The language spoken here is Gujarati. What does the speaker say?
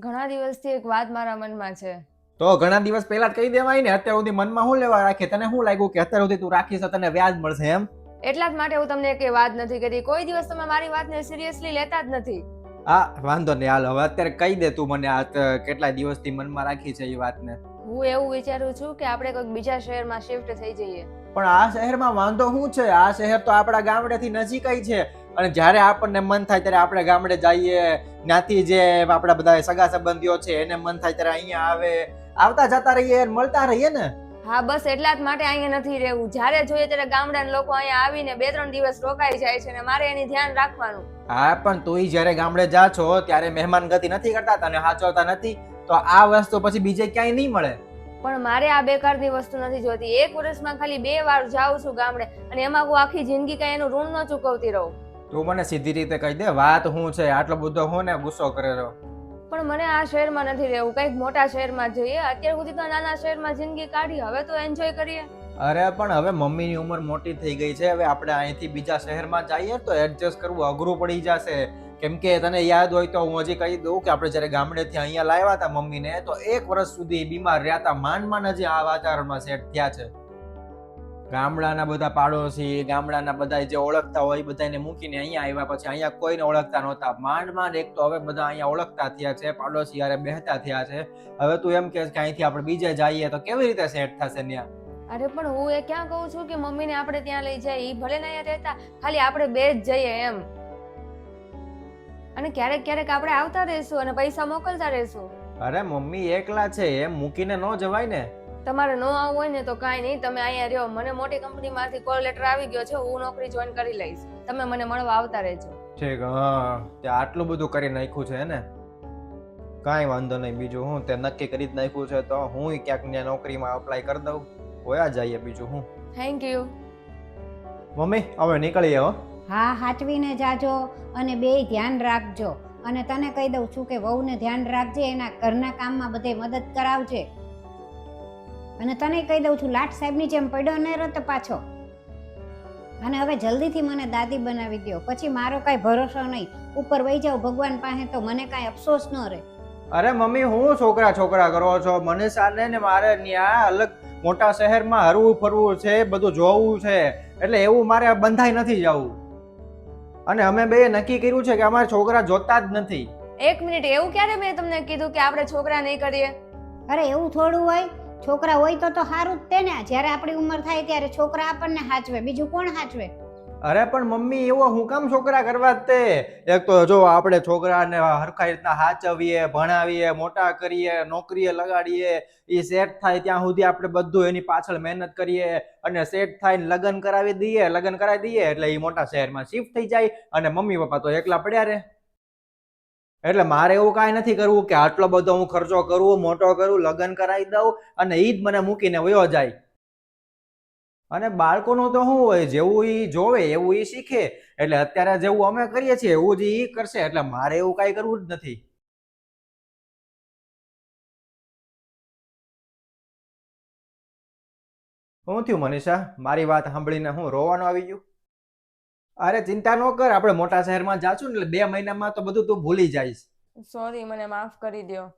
ઘણા દિવસથી એક વાત મારા મનમાં છે. તો ઘણા દિવસ પહેલા જ કહી દેવાય ને. અત્યાર સુધી મનમાં શું લેવા રાખે? તને શું લાગ્યું કે અત્યાર સુધી તું રાખીશ તો તને વ્યાજ મળશે એમ? એટલા જ માટે હું તમને કઈ વાત નથી કરી. કોઈ દિવસ તમે મારી વાતને સિરિયસલી લેતા જ નથી. હા વાંધો નહીં, હાલ હવે અત્યારે કહી દે તું મને આ કેટલા દિવસથી મનમાં રાખી છે એ વાતને. હું એવું વિચારું છું કે આપણે કોઈક બીજા શહેરમાં શિફ્ટ થઈ જઈએ. પણ આ શહેરમાં વાંધો શું છે? આ શહેર તો આપણા ગામડેથી નજીક છે. અને જ્યારે આપણને મન થાય ત્યારે આપણે ગામડે જઈએ. ત્યાંથી જે આપણા બધા સગા સંબંધીઓ છે એને મન થાય ત્યારે અહીંયા આવે, આવતા જતા રહીએ, મળતા રહીએ ને. હા બસ એટલા જ માટે અહીંયા નથી રહેવું. જ્યારે જોઈએ ત્યારે ગામડાના લોકો અહીંયા આવીને 2-3 દિવસ રોકાઈ જાય છે ને મારે એની ધ્યાન રાખવાનું. હા પણ તું જ્યારે ગામડે જા છો ત્યારે મહેમાન ગતિ નથી કરતા, તને હાચવતા નથી, તો આ વસ્તુ પછી બીજે ક્યાંય નહીં મળે. પણ મારે આ બેકારની વસ્તુ નથી જોતી. એક વર્ષમાં ખાલી 2 વાર જાઉં છું ગામડે અને એમાં હું આખી જિંદગી કઈ એનું ઋણ ન ચૂકવતી રહું. તું મને સીધી રીતે કહી દે વાત શું છે? આટલો બધો હું ને ગુસ્સો કરેલો. પણ મને આ શહેરમાં નથી રહેવું. કંઈક મોટા શહેરમાં જઈએ. અત્યાર સુધી તો નાના શહેરમાં જિંદગી કાઢી, હવે તો એન્જોય કરીએ. અરે પણ હવે મમ્મીની ઉંમર મોટી થઈ ગઈ છે. હવે આપણે અહીંથી બીજા શહેરમાં જઈએ તો એડજસ્ટ કરવું અઘરું પડી જશે. કેમ કે તને યાદ હોય તો હું હજી કહી દઉં કે આપણે જ્યારે ગામડેથી અહીંયા લાવ્યા હતા મમ્મીને, તો 1 વર્ષ સુધી બીમાર રહ્યા હતા. માંડ હજી આ વાતાવરણમાં સેટ થયા છે. ગામડાના બધા પાડોશી, ગામડાના બધા જે ઓળખતા હોય એ બધાને મૂકીને અહીંયા આવ્યા. પછી અહીંયા કોઈને ઓળખતા નહોતા. માંડ એક તો હવે બધા અહીંયા ઓળખતા થયા છે, પાડોશી યારે બેહતા થયા છે. હવે તું એમ કે અહીંથી આપણે બીજે જઈએ તો કેવી રીતે સેટ થશે ત્યાં? અરે પણ હું એ ક્યાં કહું છું કે મમ્મીને આપણે ત્યાં લઈ જાય. ઈ ભલે ને અહીંયા રહેતા, ખાલી આપણે 2 જ જઈએ એમ. અને ક્યારેક ક્યારેક આપણે આવતા રહીશું અને પૈસા મોકલતા રહીશું. અરે મમ્મી એકલા છે, એમ મૂકીને ન જવાય ને. તમારે ન આવવું હોય ને તો કાંઈ નહીં, તમે અહીંયા રહ્યો. મને મોટી કંપનીમાંથી કોલ લેટર આવી ગયો છે, હું નોકરી જોઈન કરી લઈશ. તમે મને મળવા આવતા રહેજો. ઠીક. હા તે આટલું બધું કરી નાખ્યું છે ને, કાંઈ વાંધો નહીં. બીજું હું તે નક્કી કરી જ નાખ્યું છે તો હું ક્યાંક ત્યાં નોકરીમાં અપ્લાય કરી દઉં, હોયા જઈએ. બીજું હું. Thank you. મમ્મી હવે નીકળીએ હો. હા હાચવીને જાજો અને બેય ધ્યાન રાખજો. અને તને કહી દઉં છું કે વહુને ધ્યાન રાખજે, એના ઘરના કામમાં બધે મદદ કરાવજે. અને તને કહી દઉં છું લાટ સાહેબની જેમ પડ્યો ન રહેતો પાછો. અને હવે જલ્દીથી મને દાદી બનાવી દો, પછી મારો કાંઈ ભરોસો નહીં. ઉપર વહી જાવ ભગવાન પાસે તો મને કાંઈ અફસોસ ન રહે. અરે મમ્મી હું છોકરા છોકરા કરો છો? મને સાને ને મારે ત્યાં અલગ મોટા શહેરમાં હરવું ફરવું છે, બધું જોવું છે, એટલે એવું મારે બંધાઈ નથી જવું. અને અમે બે નક્કી કર્યું છે કે અમારા છોકરા જોતા જ નથી. 1 મિનિટ, એવું ક્યારે મેં તમને કીધું કે આપણે છોકરા નહીં કરીએ? અરે એવું થોડું હોય, છોકરા હોય તો સારું જ તે ને. જ્યારે આપણી ઉંમર થાય ત્યારે છોકરા આપણને હાચવે, બીજું કોણ હાચવે? અરે પણ મમ્મી એવો હું કામ છોકરા કરવા જ તે? એક તો જો આપણે છોકરાને હરખા રીતના હાચવીએ, ભણાવીએ, મોટા કરીએ, નોકરીએ લગાડીએ, એ સેટ થાય ત્યાં સુધી આપણે બધું એની પાછળ મહેનત કરીએ, અને સેટ થાય લગ્ન કરાવી દઈએ એટલે એ મોટા શહેરમાં શિફ્ટ થઈ જાય અને મમ્મી પપ્પા તો એકલા પડ્યા રહે. એટલે મારે એવું કાંઈ નથી કરવું કે આટલો બધો હું ખર્ચો કરું, મોટો કરું, લગ્ન કરાવી દઉં અને ઈ જ મને મૂકીને વયો જાય. અને બાળકોનું તો શું હોય, જેવું ઈ જોવે એવું ઈ શીખે. એટલે અત્યારે જેવું અમે કરીએ છીએ એવું જ ઈ કરશે. એટલે મારે એવું કાંઈ કરવું જ નથી. શું થયું મનીષા? મારી વાત સાંભળીને હું રોવાનું આવી ગયું? અરે ચિંતા ન કર, આપણે મોટા શહેરમાં જાશું ને એટલે 2 મહિનામાં તો બધું તું ભૂલી જઈશ. સોરી, મને માફ કરી દો.